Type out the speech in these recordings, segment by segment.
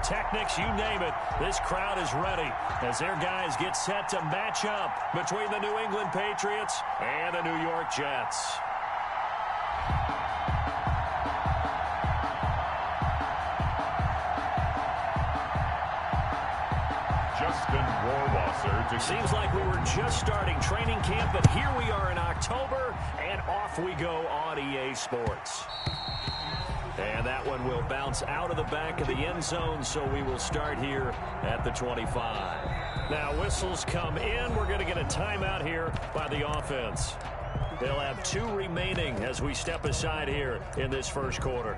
pyrotechnics, you name it. This crowd is ready as their guys get set to match up between the New England Patriots and the New York Jets. Seems like we were just starting training camp, but here we are in October, and off we go on EA Sports. And that one will bounce out of the back of the end zone, so we will start here at the 25. Now, whistles come in. We're going to get a timeout here by the offense. They'll have 2 remaining as we step aside here in this first quarter.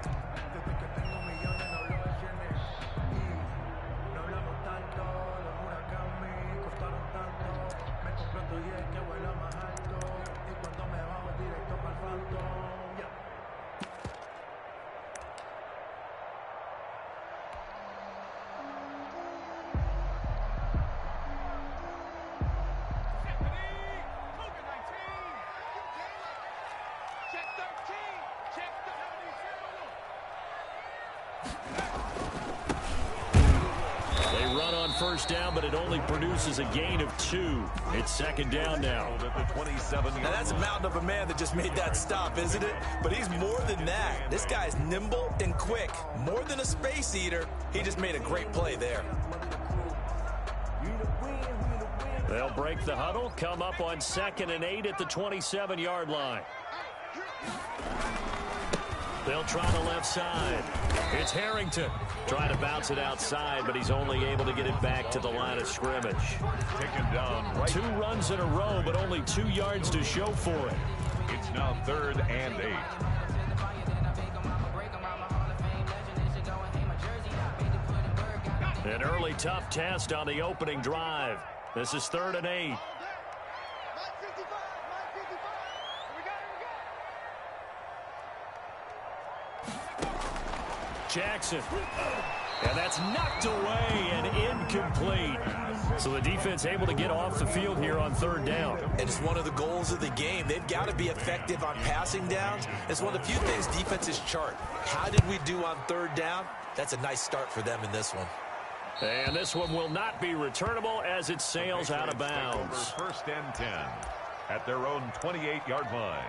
First down, but it only produces a gain of 2. It's second down now. Now that's a mountain of a man that just made that stop, isn't it? But he's more than that. This guy's nimble and quick. More than a space eater. He just made a great play there. They'll break the huddle, come up on 2nd and 8 at the 27-yard line. They'll try the left side. It's Harrington trying to bounce it outside, but he's only able to get it back to the line of scrimmage. Taken down right. 2 runs in a row, but only 2 yards to show for it. It's now 3rd and 8. An early tough test on the opening drive. This is 3rd and 8. Jackson. And that's knocked away and incomplete. So the defense able to get off the field here on 3rd down. And it's one of the goals of the game. They've got to be effective on passing downs. It's one of the few things defenses chart. How did we do on 3rd down? That's a nice start for them in this one. And this one will not be returnable as it sails out of bounds. 1st and 10 at their own 28-yard line.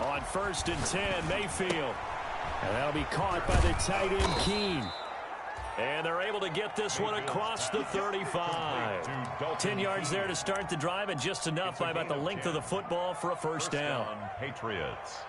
On 1st and 10, Mayfield. And that'll be caught by the tight end, Keene. And they're able to get this one across the 35. 10 yards there to start the drive, and just enough by about the length of the football for a first down. Patriots.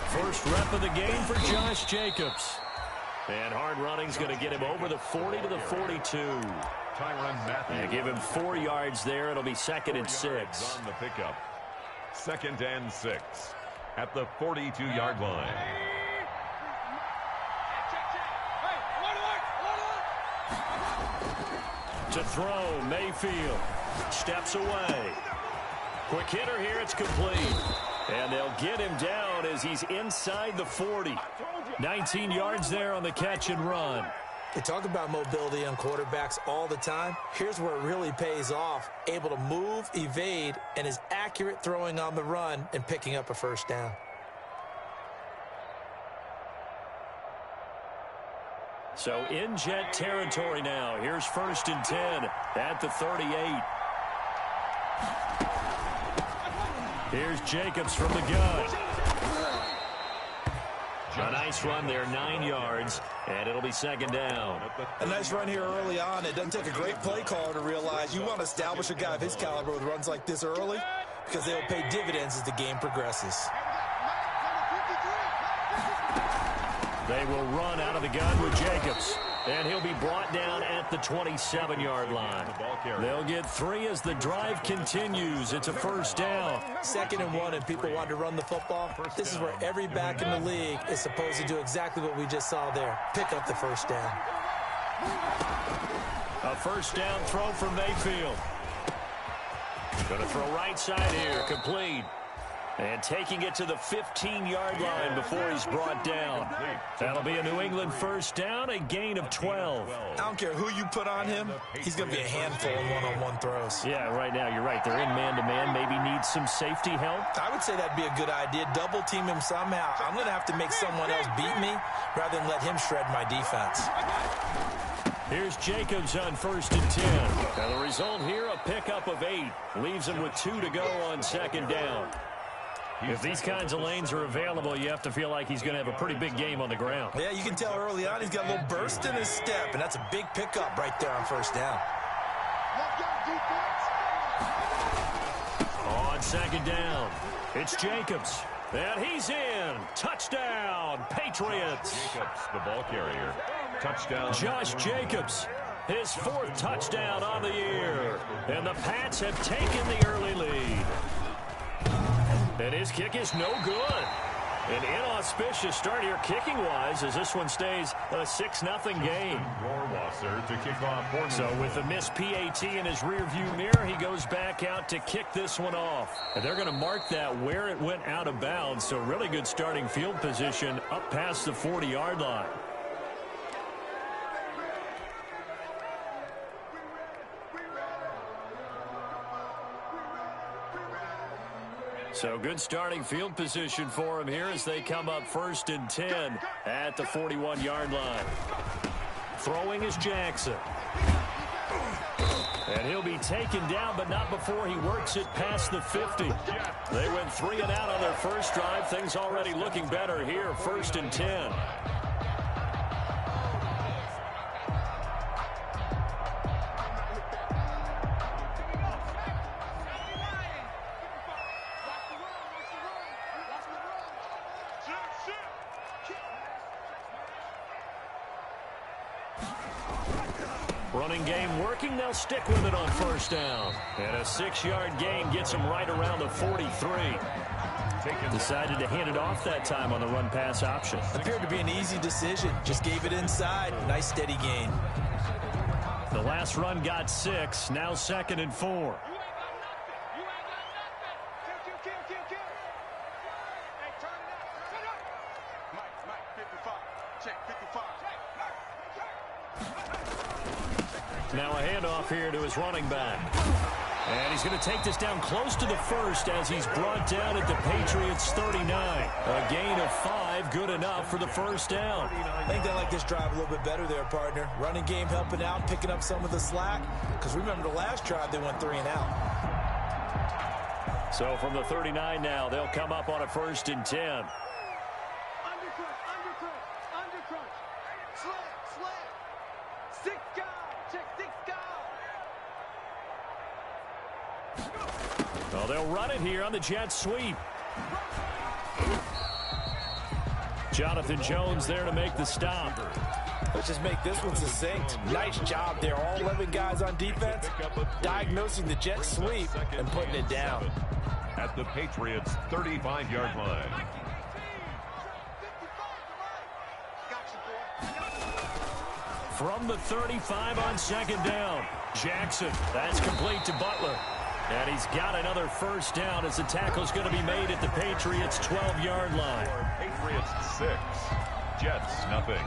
First rep of the game for Josh Jacobs. And hard running's going to get him over the 40 to the 42. And give him 4 yards there. It'll be 2nd and 6. On the pickup. 2nd and 6 at the 42-yard line. To throw, Mayfield steps away. Quick hitter here, it's complete. And they'll get him down as he's inside the 40. 19 yards there on the catch and run. They talk about mobility on quarterbacks all the time. Here's where it really pays off. Able to move, evade, and is accurate throwing on the run and picking up a first down. So in Jet territory now. Here's 1st and 10 at the 38. Here's Jacobs from the gun. A nice run there, 9 yards, and it'll be 2nd down. A nice run here early on. It doesn't take a great play caller to realize you want to establish a guy of his caliber with runs like this early because they'll pay dividends as the game progresses. They will run out of the gun with Jacobs. And he'll be brought down at the 27-yard line. They'll get 3 as the drive continues. It's a first down. 2nd and 1, and people want to run the football. This is where every back in the league is supposed to do exactly what we just saw there. Pick up the first down. A first down throw from Mayfield. Going to throw right side here. Complete. And taking it to the 15-yard line before he's brought down. That'll be a New England first down, a gain of 12. I don't care who you put on him. He's going to be a handful in one-on-one throws. Yeah, right now, you're right. They're in man-to-man. Maybe need some safety help. I would say that'd be a good idea. Double team him somehow. I'm going to have to make someone else beat me rather than let him shred my defense. Here's Jacobs on 1st and 10. Now the result here, a pickup of 8. Leaves him with 2 to go on 2nd down. If these kinds of lanes are available, you have to feel like he's going to have a pretty big game on the ground. Yeah, you can tell early on he's got a little burst in his step, and that's a big pickup right there on 1st down. On 2nd down, it's Jacobs. And he's in. Touchdown, Patriots. Jacobs, the ball carrier. Touchdown. Josh Jacobs, his 4th touchdown on the year. And the Pats have taken the early lead. And his kick is no good. An inauspicious start here kicking-wise as this one stays a 6-0 game. Rohrwasser to kick off. So with a missed PAT in his rearview mirror, he goes back out to kick this one off. And they're going to mark that where it went out of bounds. So really good starting field position up past the 40-yard line. So good starting field position for him here as they come up 1st and 10 at the 41-yard line. Throwing is Jackson. And he'll be taken down, but not before he works it past the 50. They went 3 and out on their first drive. Things already looking better here, 1st and 10. Running game working. They'll stick with it on 1st down. And a 6-yard gain gets him right around the 43. Decided to hand it off that time on the run-pass option. Appeared to be an easy decision. Just gave it inside. Nice steady gain. The last run got 6. Now 2nd and 4. Now a handoff here to his running back. And he's going to take this down close to the 1st as he's brought down at the Patriots 39. A gain of 5, good enough for the 1st down. I think they like this drive a little bit better there, partner. Running game helping out, picking up some of the slack. Because remember the last drive, they went 3 and out. So from the 39 now, they'll come up on a 1st and 10. Well, they'll run it here on the jet sweep. Jonathan Jones there to make the stop. Let's just make this one succinct. Nice job there. All 11 guys on defense diagnosing the jet sweep and putting it down. At the Patriots' 35-yard line. From the 35 on 2nd down. Jackson, that's complete to Butler. And he's got another 1st down as the tackle's going to be made at the Patriots' 12-yard line. Patriots 6, Jets nothing.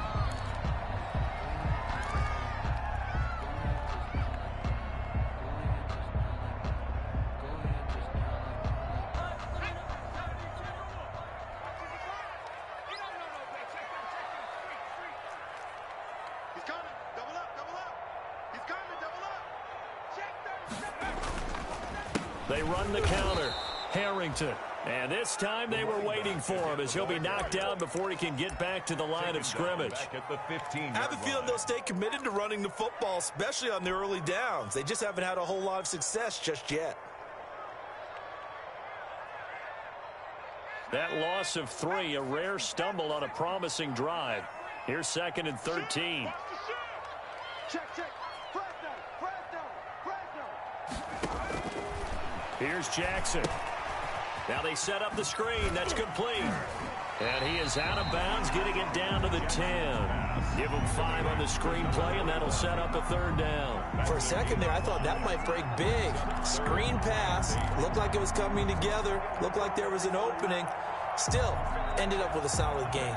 They run the counter. Harrington. And this time they were waiting for him as he'll be knocked down before he can get back to the line of scrimmage. At the 15-yard I have a feeling they'll stay committed to running the football, especially on the early downs. They just haven't had a whole lot of success just yet. That loss of 3, a rare stumble on a promising drive. Here's 2nd and 13. Here's Jackson. Now they set up the screen. That's complete. And he is out of bounds, getting it down to the 10. Give him 5 on the screenplay, and that'll set up a 3rd down. For a second there, I thought that might break big. Screen pass. Looked like it was coming together. Looked like there was an opening. Still, ended up with a solid gain.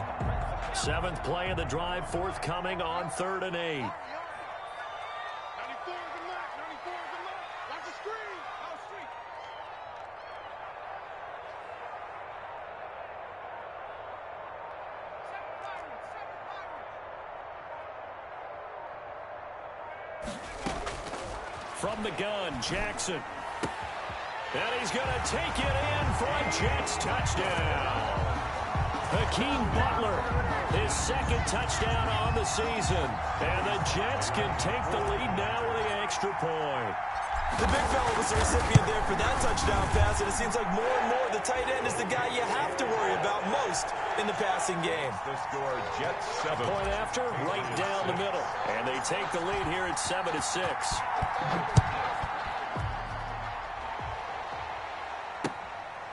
7th play of the drive, forthcoming on 3rd and 8. From the gun, Jackson. And he's going to take it in for a Jets touchdown. Hakeem Butler, his 2nd touchdown on the season. And the Jets can take the lead now with the extra point. The big fella was the recipient there for that touchdown pass, and it seems like more and more the tight end is the guy you have to worry about most in the passing game. The score, Jets 7. Point after, right down the middle. And they take the lead here at 7-6.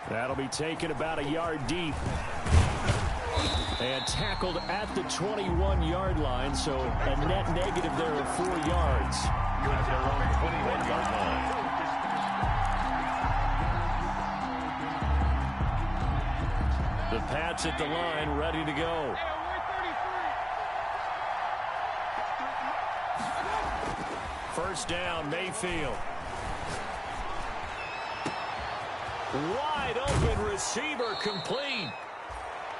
That'll be taken about a yard deep. And tackled at the 21-yard line, so a net negative there of 4 yards. At their own 21-yard line. The Pats at the line, ready to go. First down, Mayfield. Wide open receiver, complete.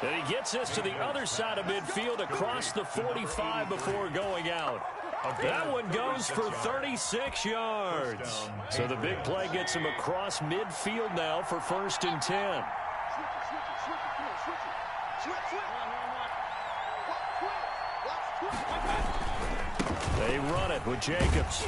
And he gets this to the other side of midfield across the 45 before going out. That one goes for 36 yards. So the big play gets him across midfield now for 1st and 10. They run it with Jacobs.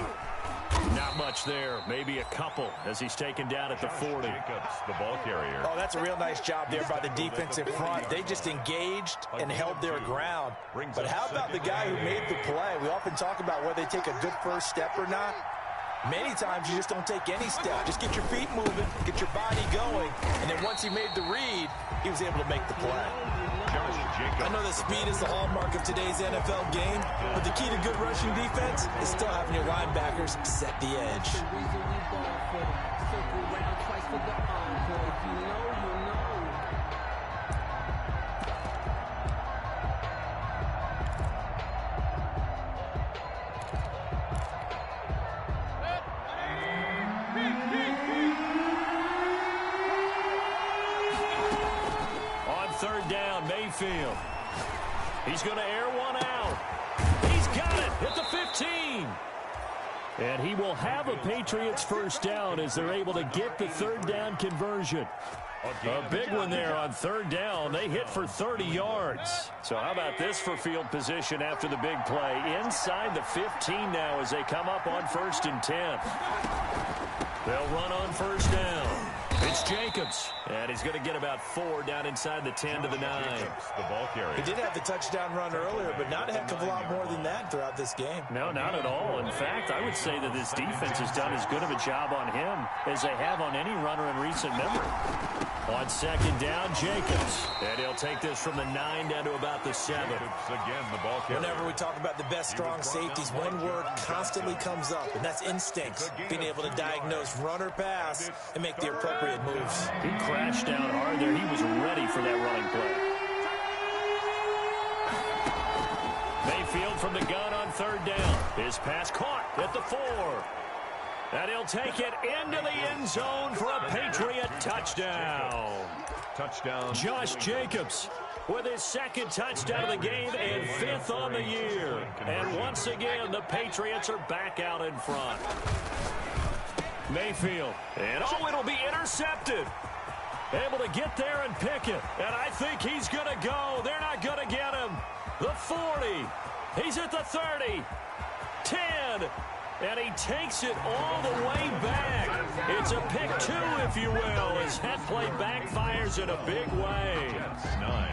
Not much there, maybe a couple as he's taken down at the 40. Jacobs, the ball carrier. Oh, that's a real nice job there by the defensive front. They just engaged and held their ground. But how about the guy who made the play? We often talk about whether they take a good first step or not. Many times you just don't take any step. Just get your feet moving, get your body going, and then once he made the read, he was able to make the play. I know that speed is the hallmark of today's NFL game, but the key to good rushing defense is still having your linebackers set the edge. Mayfield. He's going to air one out. He's got it at the 15. And he will have a Patriots first down as they're able to get the 3rd down conversion. A big one there on 3rd down. They hit for 30 yards. So how about this for field position after the big play? Inside the 15 now as they come up on 1st and 10. They'll run on 1st down. It's Jacobs, and he's going to get about 4 down inside the 10 to the 9. The ball carrier. He did have the touchdown run earlier, but not a heck of a lot more than that throughout this game. No, not at all. In fact, I would say that this defense has done as good of a job on him as they have on any runner in recent memory. On 2nd down, Jacobs. And he'll take this from the 9 down to about the 7. Again, the ball carrier. Whenever we talk about the best strong safeties, one word constantly comes up, and that's instincts. Being able to diagnose run or pass and make the appropriate moves. He crashed down hard there. He was ready for that running play. Mayfield from the gun on 3rd down. His pass caught at the 4. And he'll take it into the end zone for a Patriot touchdown. Touchdown. Josh Jacobs with his 2nd touchdown of the game and 5th on the year. And once again, the Patriots are back out in front. Mayfield. And it'll be intercepted. Able to get there and pick it. And I think he's going to go. They're not going to get him. The 40. He's at the 30. 10. And he takes it all the way back. It's a pick two, if you will, as that play backfires in a big way. Jets 9.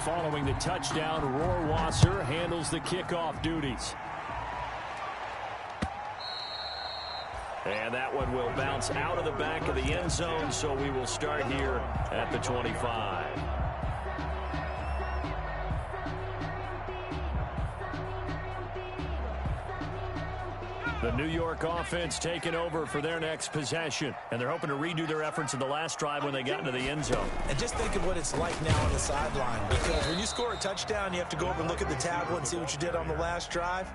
Following the touchdown, Rohrwasser handles the kickoff duties. And that one will bounce out of the back of the end zone, so we will start here at the 25. The New York offense taking over for their next possession. And they're hoping to redo their efforts in the last drive when they got into the end zone. And just think of what it's like now on the sideline. Because when you score a touchdown, you have to go over and look at the tablet and see what you did on the last drive.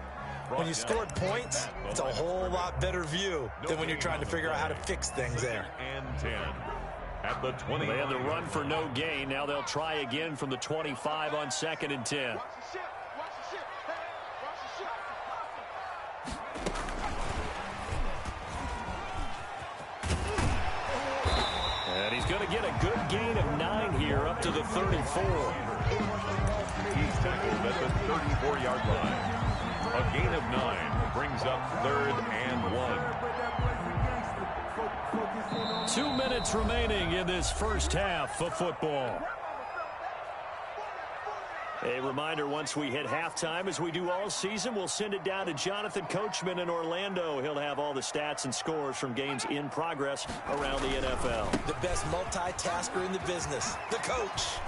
When you scored points, it's a whole lot better view than when you're trying to figure out how to fix things there. And 10 at the 20. They had the run for no gain. Now they'll try again from the 25 on 2nd and 10. And he's going to get a good gain of 9 here up to the 34. He's tackled at the 34-yard line. A gain of 9 brings up 3rd and 1. 2 minutes remaining in this first half of football. A reminder, once we hit halftime, as we do all season, we'll send it down to Jonathan Coachman in Orlando. He'll have all the stats and scores from games in progress around the NFL. The best multitasker in the business, the coach.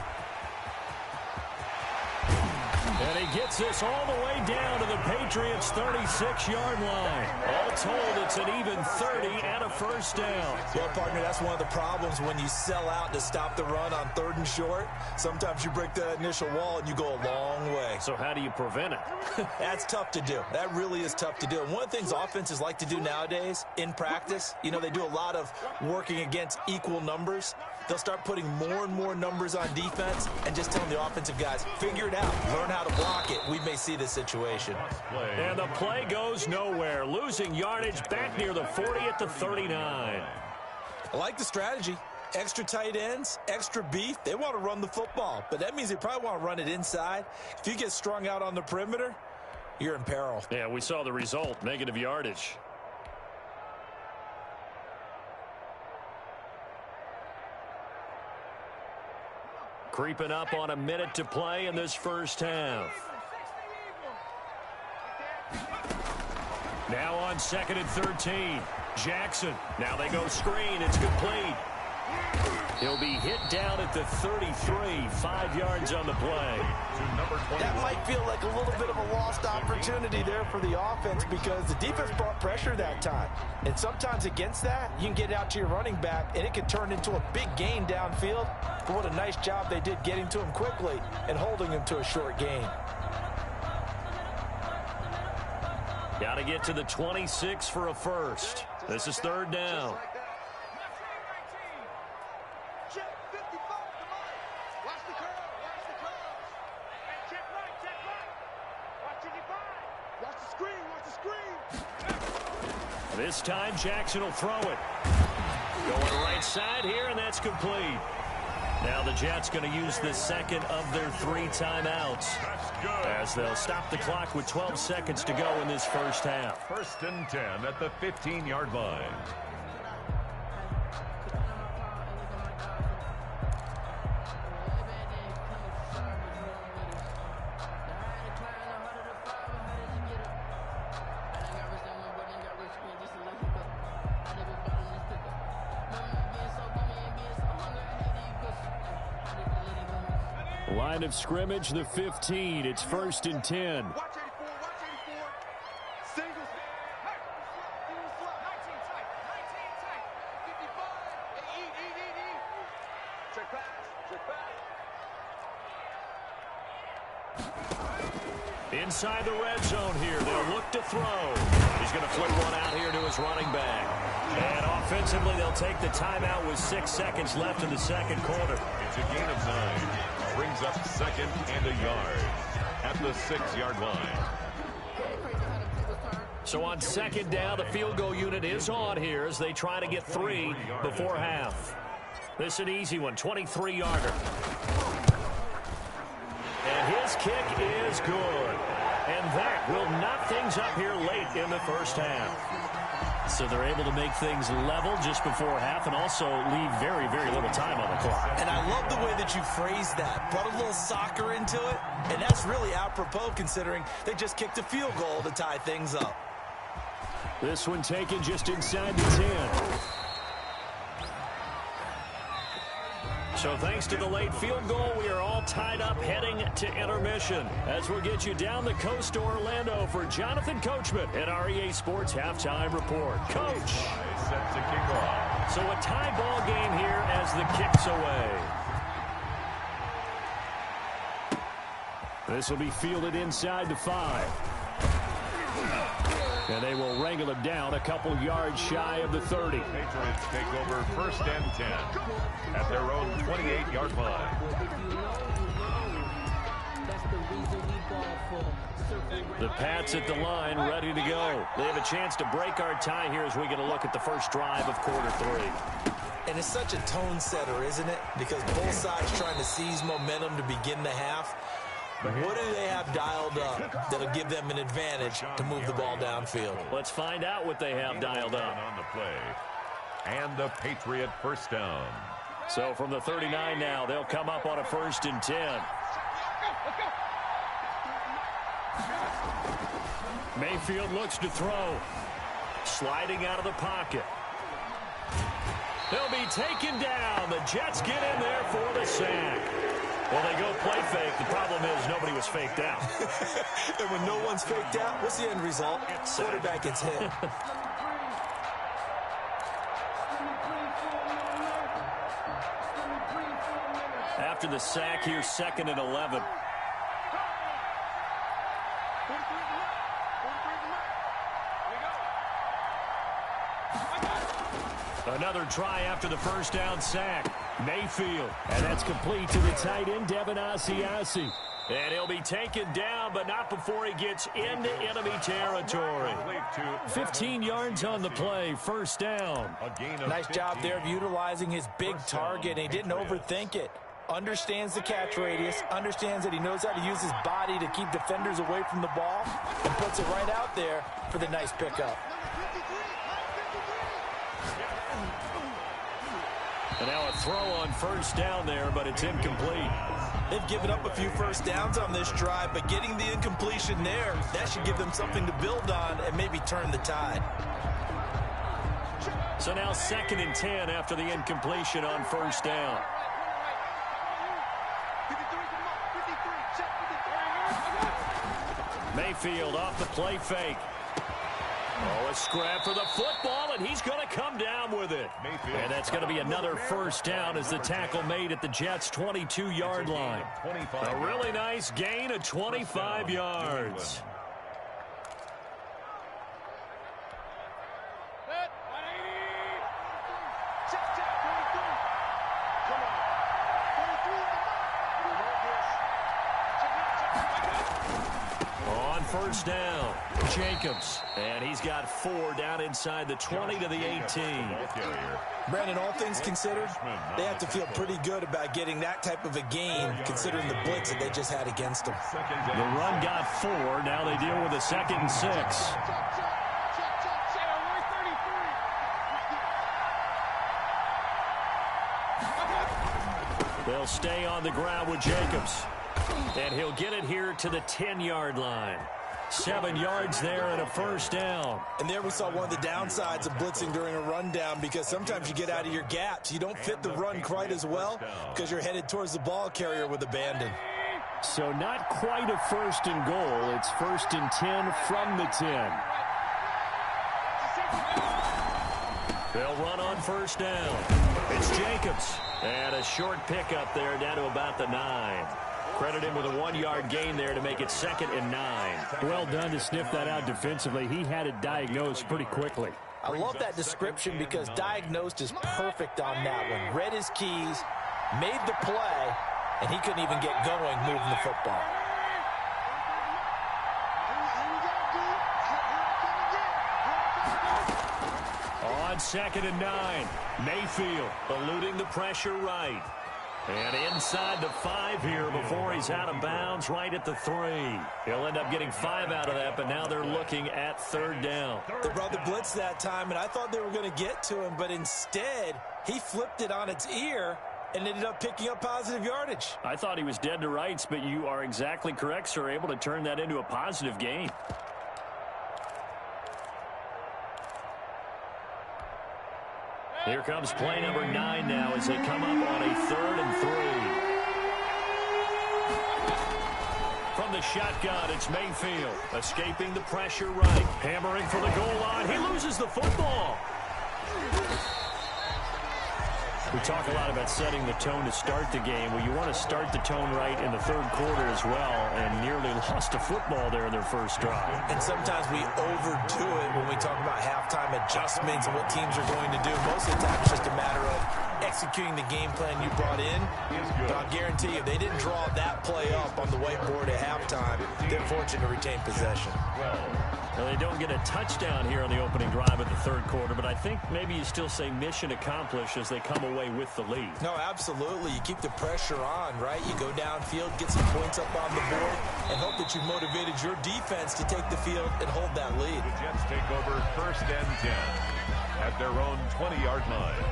And he gets this all the way down to the Patriots' 36-yard line. All told, it's an even 30 and a first down. Well, partner, that's one of the problems when you sell out to stop the run on 3rd and short. Sometimes you break that initial wall and you go a long way. So how do you prevent it? That's tough to do. That really is tough to do. And one of the things offenses like to do nowadays in practice, you know, they do a lot of working against equal numbers. They'll start putting more and more numbers on defense and just telling the offensive guys, figure it out, learn how to block it. We may see this situation. And the play goes nowhere. Losing yardage back near the 40 at the 39. I like the strategy. Extra tight ends, extra beef. They want to run the football, but that means they probably want to run it inside. If you get strung out on the perimeter, you're in peril. Yeah, we saw the result, negative yardage. Creeping up on a minute to play in this first half. Now on 2nd and 13. Jackson. Now they go screen. It's complete. He'll be hit down at the 33. 5 yards on the play. That might feel like a little bit of a lost opportunity there for the offense because the defense brought pressure that time. And sometimes against that, you can get out to your running back, and it can turn into a big gain downfield. But what a nice job they did getting to him quickly and holding him to a short gain. Got to get to the 26 for a first. This is 3rd down. This time, Jackson will throw it. Going right side here, and that's complete. Now the Jets going to use the second of their 3 timeouts as they'll stop the clock with 12 seconds to go in this first half. 1st and 10 at the 15-yard line. Line of scrimmage, the 15. It's 1st and 10. Inside the red zone here. They'll look to throw. He's going to flick one out here to his running back. And offensively, they'll take the timeout with 6 seconds left in the second quarter. It's a gain of 9. Brings up 2nd and a yard at the 6-yard line. So on 2nd down, the field goal unit is on here as they try to get 3 before half. This is an easy one, 23-yarder. And his kick is good. And that will knock things up here late in the first half. So they're able to make things level just before half and also leave very, very little time on the clock. And I love the way that you phrased that. Put a little soccer into it, and that's really apropos considering they just kicked a field goal to tie things up. This one taken just inside the 10. So thanks to the late field goal, we are all tied up heading to intermission. As we'll get you down the coast to Orlando for Jonathan Coachman at our EA Sports Halftime Report. Coach. Set to kick off. So a tie ball game here as the kick's away. This will be fielded inside the 5. And they will wrangle him down a couple yards shy of the 30. Patriots take over 1st and 10 at their own 28-yard line. The Pats at the line, ready to go. They have a chance to break our tie here as we get a look at the first drive of quarter 3. And it's such a tone setter, isn't it? Because both sides trying to seize momentum to begin the half. What do they have dialed up that'll give them an advantage to move the ball downfield? Let's find out what they have dialed up. On the play. And the Patriot first down. So from the 39 now, they'll come up on a 1st and 10. Mayfield looks to throw. Sliding out of the pocket. They'll be taken down. The Jets get in there for the sack. Well, they go play fake. The problem is nobody was faked out. And when no one's faked out, what's the end result? Quarterback gets hit. After the sack, here's 2nd and 11. Another try after the first down sack. Mayfield. And that's complete to the tight end, Devin Asiasi. And he'll be taken down, but not before he gets into enemy territory. 15 yards on the play, 1st down. Nice job there of utilizing his big target. He didn't overthink it. Understands the catch radius, understands that he knows how to use his body to keep defenders away from the ball, and puts it right out there for the nice pickup. And now a throw on 1st down there, but it's incomplete. They've given up a few first downs on this drive, but getting the incompletion there, that should give them something to build on and maybe turn the tide. So now 2nd and 10 after the incompletion on 1st down. Mayfield off the play fake. Oh, a scrap for the football, and he's going to come down with it. And that's going to be another 1st down as the tackle made at the Jets' 22-yard line. A really nice gain of 25 yards. On 1st down, Jacobs. And he's got 4 down inside the 20 to the 18. Brandon, all things considered, they have to feel pretty good about getting that type of a game considering the blitz that they just had against them. The run got 4. Now they deal with a 2nd and 6. They'll stay on the ground with Jacobs. And he'll get it here to the 10-yard line. 7 yards there and a 1st down. And there we saw one of the downsides of blitzing during a rundown because sometimes you get out of your gaps. You don't fit the run quite as well because you're headed towards the ball carrier with abandon. So not quite a 1st and goal. It's 1st and 10 from the 10. They'll run on 1st down. It's Jacobs. And a short pickup there down to about the 9. Credit him with a 1-yard gain there to make it 2nd and 9. Well done to sniff that out defensively. He had it diagnosed pretty quickly. I love that description because diagnosed is perfect on that one. Read his keys, made the play, and he couldn't even get going moving the football. On 2nd and 9, Mayfield eluding the pressure right. And inside the 5 here before he's out of bounds, right at the 3. He'll end up getting 5 out of that, but now they're looking at 3rd down. They brought the blitz that time, and I thought they were going to get to him, but instead he flipped it on its ear and ended up picking up positive yardage. I thought he was dead to rights, but you are exactly correct, sir. Able to turn that into a positive gain. Here comes play number 9 now as they come up on a 3rd and 3. From the shotgun, it's Mayfield. Escaping the pressure right. Hammering for the goal line. He loses the football. We talk a lot about setting the tone to start the game. Well, you want to start the tone right in the 3rd quarter as well, and nearly lost a football there in their first drive. And sometimes we overdo it when we talk about halftime adjustments and what teams are going to do. Most of the time it's just a matter of executing the game plan you brought in. But I'll guarantee you, if they didn't draw that play up on the whiteboard at halftime, they're fortunate to retain possession. Well, they don't get a touchdown here on the opening drive of the 3rd quarter, but I think maybe you still say mission accomplished as they come away with the lead. No, absolutely. You keep the pressure on, right? You go downfield, get some points up on the board, and hope that you've motivated your defense to take the field and hold that lead. The Jets take over 1st and 10 at their own 20-yard line.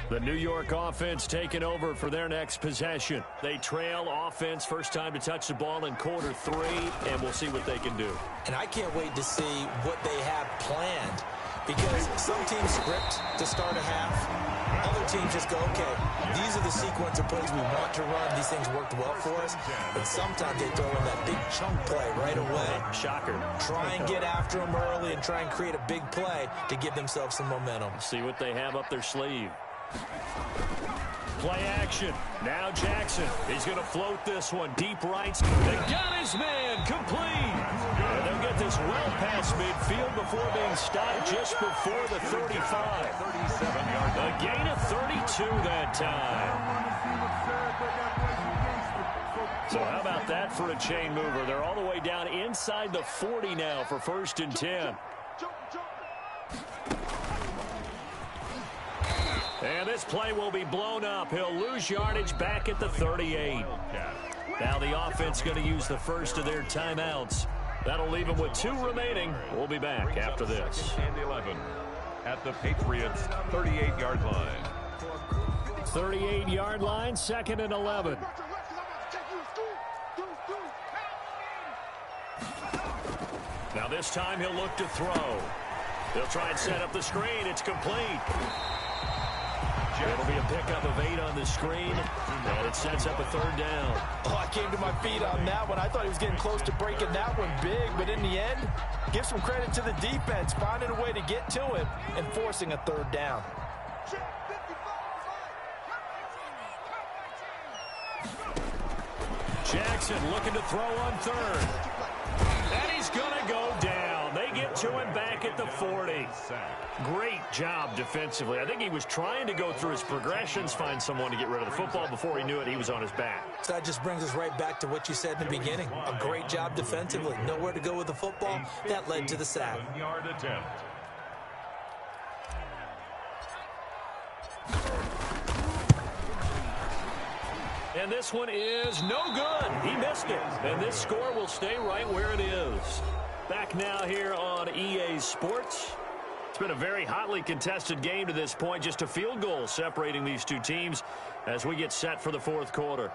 The New York offense taking over for their next possession. They trail offense, first time to touch the ball in quarter 3, and we'll see what they can do. And I can't wait to see what they have planned, because some teams script to start a half. Other teams just go, okay, these are the sequence of plays we want to run. These things worked well for us. And sometimes they throw in that big chunk play right away. Shocker. Try and get after them early and try and create a big play to give themselves some momentum. See what they have up their sleeve. Play action. Now Jackson. He's going to float this one. Deep right. They got his man. Complete. And they'll get this well past midfield before being stopped just before the 35. 37-yard A gain of 32 that time. So how about that for a chain mover? They're all the way down inside the 40 now for 1st and 10. And this play will be blown up. He'll lose yardage back at the 38. Now the offense going to use the first of their timeouts. That'll leave them with 2 remaining. We'll be back after this. 2nd and 11 at the Patriots' 38-yard line. 38-yard line, 2nd and 11. Now this time he'll look to throw. He'll try and set up the screen. It's complete. It'll be a pickup of 8 on the screen, and it sets up a 3rd down. Oh, I came to my feet on that one. I thought he was getting close to breaking that one big, but in the end, give some credit to the defense, finding a way to get to it and forcing a 3rd down. Jackson looking to throw on 3rd. And he's going to go down. They get to him back at the 40. Great job defensively. I think he was trying to go through his progressions, find someone to get rid of the football. Before he knew it, he was on his back. So that just brings us right back to what you said in the beginning. A great job defensively. Nowhere to go with the football. That led to the sack. 7-yard attempt. And this one is no good. He missed it. And this score will stay right where it is. Back now here on EA Sports. It's been a very hotly contested game to this point. Just a field goal separating these two teams as we get set for the 4th quarter.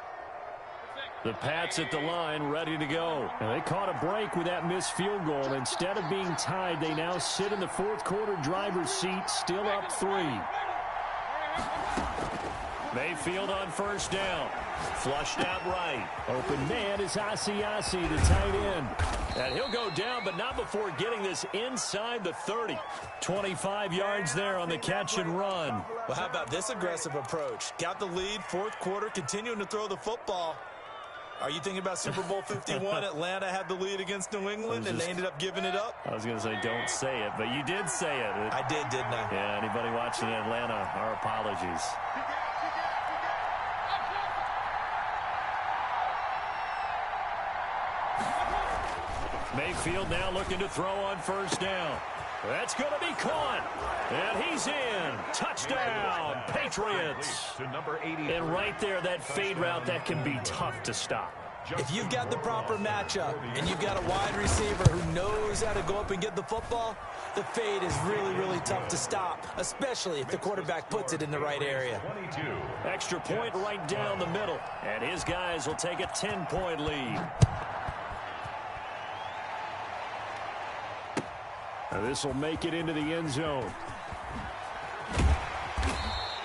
The Pats at the line ready to go. And they caught a break with that missed field goal. Instead of being tied, they now sit in the 4th quarter driver's seat, still up 3. Mayfield on 1st down. Flushed out right. Open man is Asiasi, the tight end. And he'll go down, but not before getting this inside the 30. 25 yards there on the catch and run. Well, how about this aggressive approach? Got the lead, 4th quarter, continuing to throw the football. Are you thinking about Super Bowl 51? Atlanta had the lead against New England, and they ended up giving it up? I was going to say don't say it, but you did say it. I did, didn't I? Yeah, anybody watching in Atlanta, our apologies. Mayfield now looking to throw on first down. That's going to be caught. And he's in. Touchdown, Patriots. And right there, that fade route, that can be tough to stop. If you've got the proper matchup and you've got a wide receiver who knows how to go up and get the football, the fade is really, really tough to stop, especially if the quarterback puts it in the right area. Extra point right down the middle. And his guys will take a 10-point lead. This will make it into the end zone.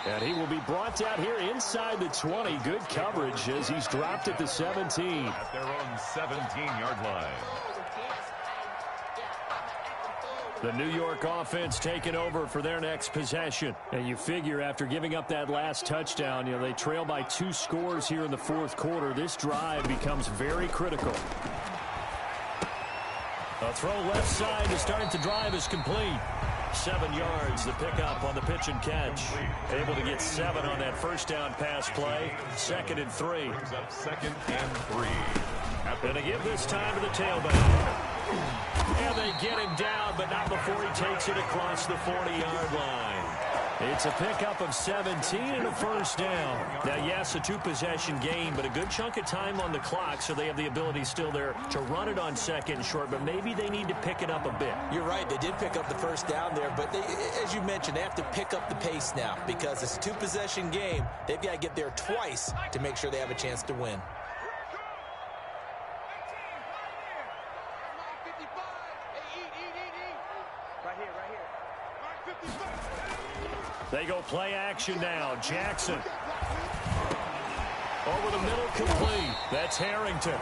And he will be brought out here inside the 20. Good coverage as he's dropped at the 17. At their own 17-yard line. The New York offense taking over for their next possession. And you figure after giving up that last touchdown, they trail by 2 scores here in the fourth quarter. This drive becomes very critical. A throw left side to start the drive is complete. 7 yards, the pickup on the pitch and catch. Able to get 7 on that first down pass play. 2nd and 3. Brings up 2nd and 3. Going to give this time to the tailback. And they get him down, but not before he takes it across the 40-yard line. It's a pickup of 17 and a first down. Now, yes, a 2-possession game, but a good chunk of time on the clock, so they have the ability still there to run it on 2nd and short, but maybe they need to pick it up a bit. You're right. They did pick up the first down there, but they, as you mentioned, they have to pick up the pace now because it's a 2-possession game. They've got to get there twice to make sure they have a chance to win. They go play action now. Jackson. Over the middle, complete. That's Harrington.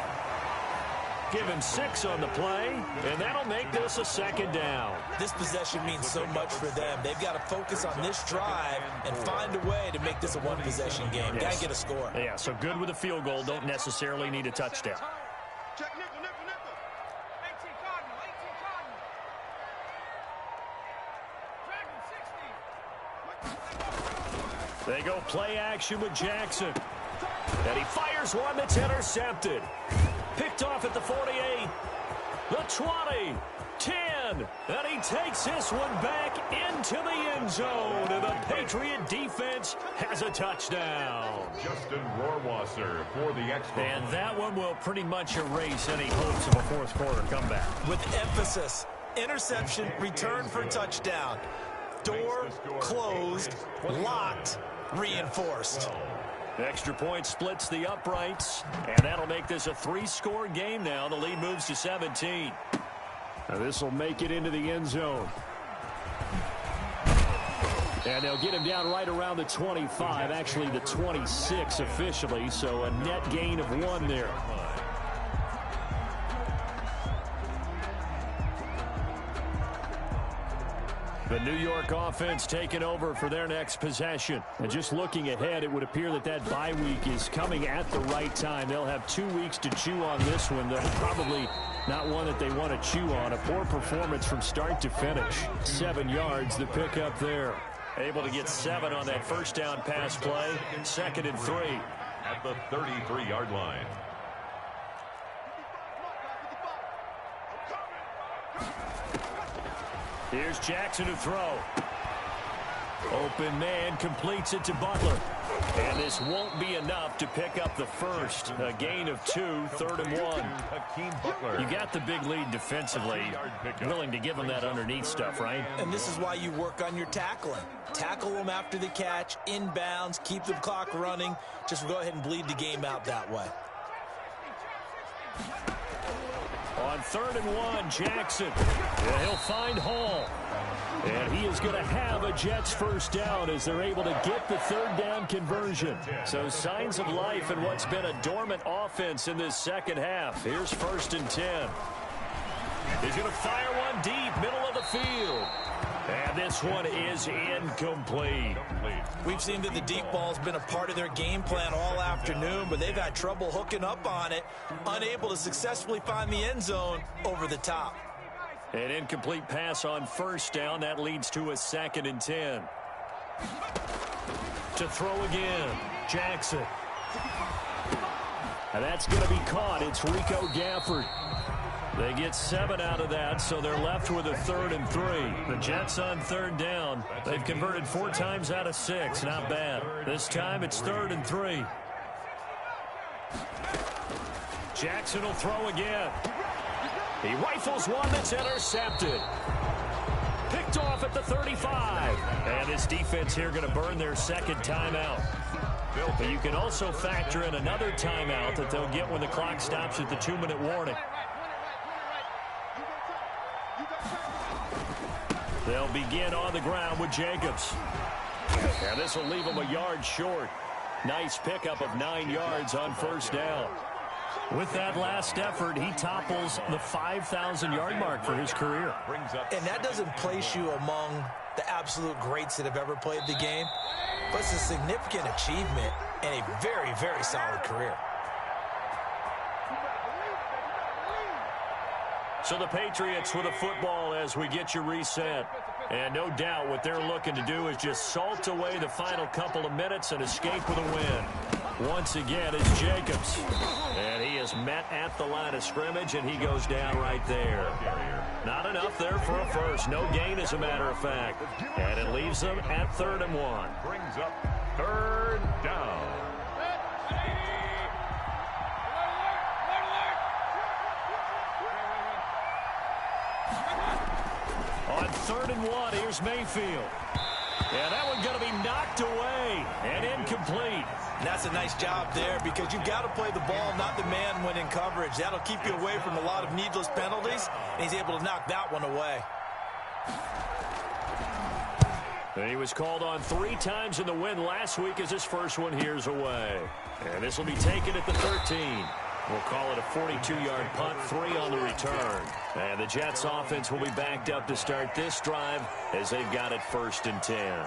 Give him 6 on the play, and that'll make this a 2nd down. This possession means so much for them. They've got to focus on this drive and find a way to make this a 1-possession game. Yes. Got to get a score. Yeah, so good with a field goal. Don't necessarily need a touchdown. Check nickel, nickel, nickel. 18 Cardinal, 18 Cardinal. Dragon 60. They go play action with Jackson. And he fires one that's intercepted. Picked off at the 48, the 20, 10, and he takes this one back into the end zone, and the Patriot defense has a touchdown. Justin Rohrwasser for the extra. And that one will pretty much erase any hopes of a fourth quarter comeback. With emphasis, interception, return for touchdown. Door closed, locked, reinforced. Extra point splits the uprights, and that'll make this a 3-score game now. The lead moves to 17. Now this will make it into the end zone. And they'll get him down right around the 25, actually the 26 officially, so a net gain of 1 there. The New York offense taking over for their next possession. And just looking ahead, it would appear that that bye week is coming at the right time. They'll have 2 weeks to chew on this one. They're probably not one that they want to chew on. A poor performance from start to finish. 7 yards, the pickup there. Able to get 7 on that first down pass play. 2nd and 3. At the 33-yard line. Here's Jackson to throw. Open man completes it to Butler. And this won't be enough to pick up the first. A gain of 2, 3rd and 1. You got the big lead defensively. Willing to give them that underneath stuff, right? And this is why you work on your tackling. Tackle them after the catch, inbounds, keep the clock running. Just go ahead and bleed the game out that way. On 3rd and 1, Jackson. And he'll find Hall. And he is going to have a Jets first down as they're able to get the 3rd down conversion. So signs of life in what's been a dormant offense in this second half. Here's 1st and 10. He's going to fire one deep, middle of the field. And this one is incomplete. We've seen that the deep ball's been a part of their game plan all afternoon, but they've had trouble hooking up on it, unable to successfully find the end zone over the top. An incomplete pass on first down. That leads to a 2nd and 10. To throw again, Jackson. And that's going to be caught. It's Rico Gafford. They get 7 out of that, so they're left with a 3rd and 3. The Jets on 3rd down. They've converted 4 times out of 6. Not bad. This time it's 3rd and 3. Jackson will throw again. He rifles one that's intercepted. Picked off at the 35. And this defense here going to burn their 2nd timeout. But you can also factor in another timeout that they'll get when the clock stops at the 2-minute warning. They'll begin on the ground with Jacobs. And this will leave him a yard short. Nice pickup of 9 yards on 1st down. With that last effort, he topples the 5,000-yard mark for his career. And that doesn't place you among the absolute greats that have ever played the game, but it's a significant achievement and a very, very solid career. So the Patriots with a football as we get you reset. And no doubt what they're looking to do is just salt away the final couple of minutes and escape with a win. Once again, it's Jacobs. And he is met at the line of scrimmage, and he goes down right there. Not enough there for a first. No gain, as a matter of fact. And it leaves them at 3rd and 1. Brings up 3rd down. On 3rd and 1, here's Mayfield. And that one going to be knocked away and incomplete. And that's a nice job there because you've got to play the ball, not the man when in coverage. That'll keep you away from a lot of needless penalties, and he's able to knock that one away. And he was called on 3 times in the win last week as his first one here's away. And this will be taken at the 13. We'll call it a 42-yard punt, 3 on the return. And the Jets offense will be backed up to start this drive as they've got it 1st and 10.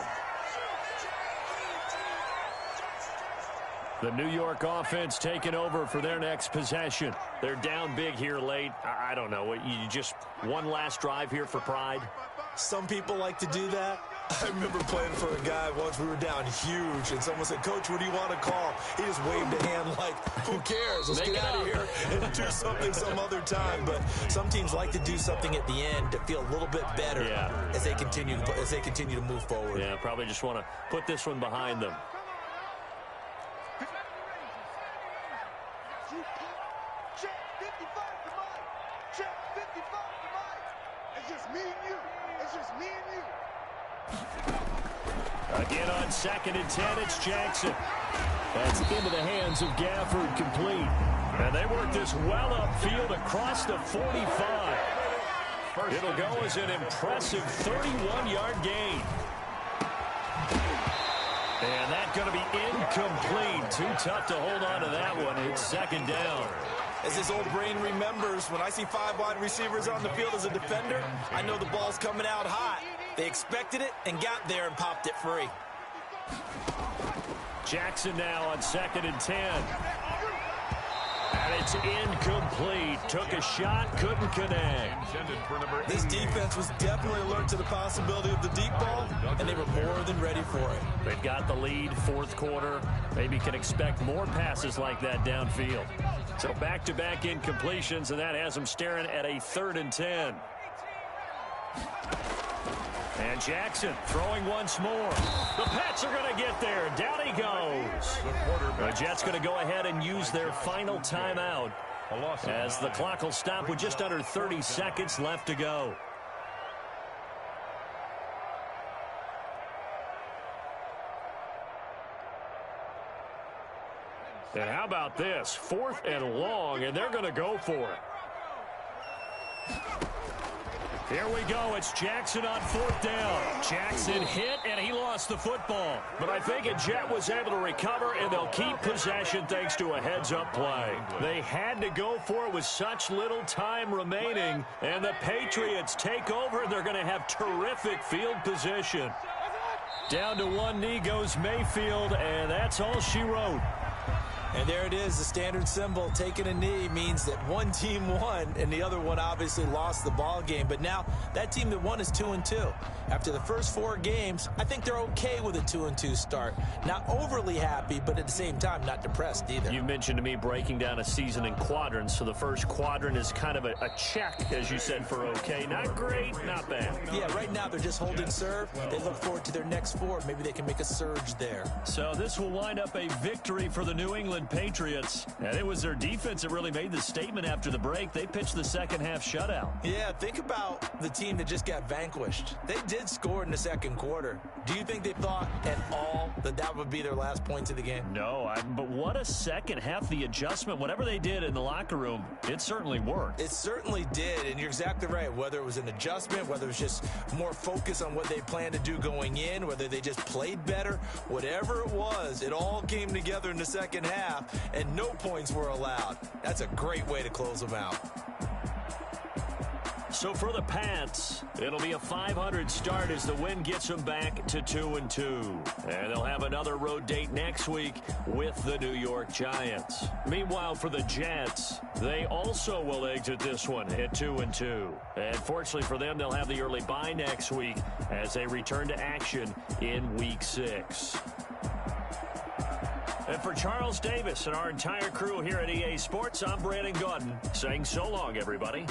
The New York offense taking over for their next possession. They're down big here late. I don't know. You just one last drive here for pride? Some people like to do that. I remember playing for a guy once. We were down huge, and someone said, "Coach, what do you want to call?" He just waved a hand like, who cares? Let's get out of here and do something some other time. But some teams like to do something at the end to feel a little bit better as they continue to move forward. Yeah, probably just want to put this one behind them. Check 55 to Mike. Check 55 to Mike. It's just me and you. It's just me and you. Again on 2nd and 10, it's Jackson. That's into the hands of Gafford, complete. And they work this well upfield across the 45. It'll go as an impressive 31-yard gain. And that's going to be incomplete. Too tough to hold on to that one. It's 2nd down. As his old brain remembers, when I see 5 wide receivers on the field as a defender, I know the ball's coming out hot. They expected it and got there and popped it free. Jackson now on 2nd and 10. And it's incomplete. Took a shot, couldn't connect. This defense was definitely alert to the possibility of the deep ball, and they were more than ready for it. They've got the lead, 4th quarter. Maybe can expect more passes like that downfield. So back-to-back incompletions, and that has them staring at a 3rd and 10. And Jackson throwing once more. The Pats are going to get there. Down he goes. The Jets going to go ahead and use their final timeout as the clock will stop with just under 30 seconds left to go. And how about this? 4th and long, and they're going to go for it. Here we go. It's Jackson on 4th down. Jackson hit, and he lost the football. But I think a Jet was able to recover, and they'll keep possession thanks to a heads-up play. They had to go for it with such little time remaining, and the Patriots take over, and they're going to have terrific field position. Down to one knee goes Mayfield, and that's all she wrote. And there it is, the standard symbol. Taking a knee means that one team won and the other one obviously lost the ball game. But now that team that won is 2-2. After the first 4 games, I think they're okay with a 2-2 start. Not overly happy, but at the same time, not depressed either. You mentioned to me breaking down a season in quadrants. So the first quadrant is kind of a check, as you said, for okay. Not great, not bad. Yeah, right now they're just holding serve. They look forward to their next 4. Maybe they can make a surge there. So this will wind up a victory for the New England Patriots. And it was their defense that really made the statement after the break. They pitched the second half shutout. Yeah, think about the team that just got vanquished. They did score in the second quarter. Do you think they thought at all that that would be their last points of the game? No, but what a second half. The adjustment, whatever they did in the locker room, it certainly worked. It certainly did, and you're exactly right. Whether it was an adjustment, whether it was just more focus on what they planned to do going in, whether they just played better, whatever it was, it all came together in the second half, and no points were allowed. That's a great way to close them out. So for the Pats, it'll be a 500 start as the win gets them back to 2-2. And they'll have another road date next week with the New York Giants. Meanwhile, for the Jets, they also will exit this one at 2-2. And fortunately for them, they'll have the early bye next week as they return to action in Week 6. And for Charles Davis and our entire crew here at EA Sports, I'm Brandon Gaudin saying so long, everybody.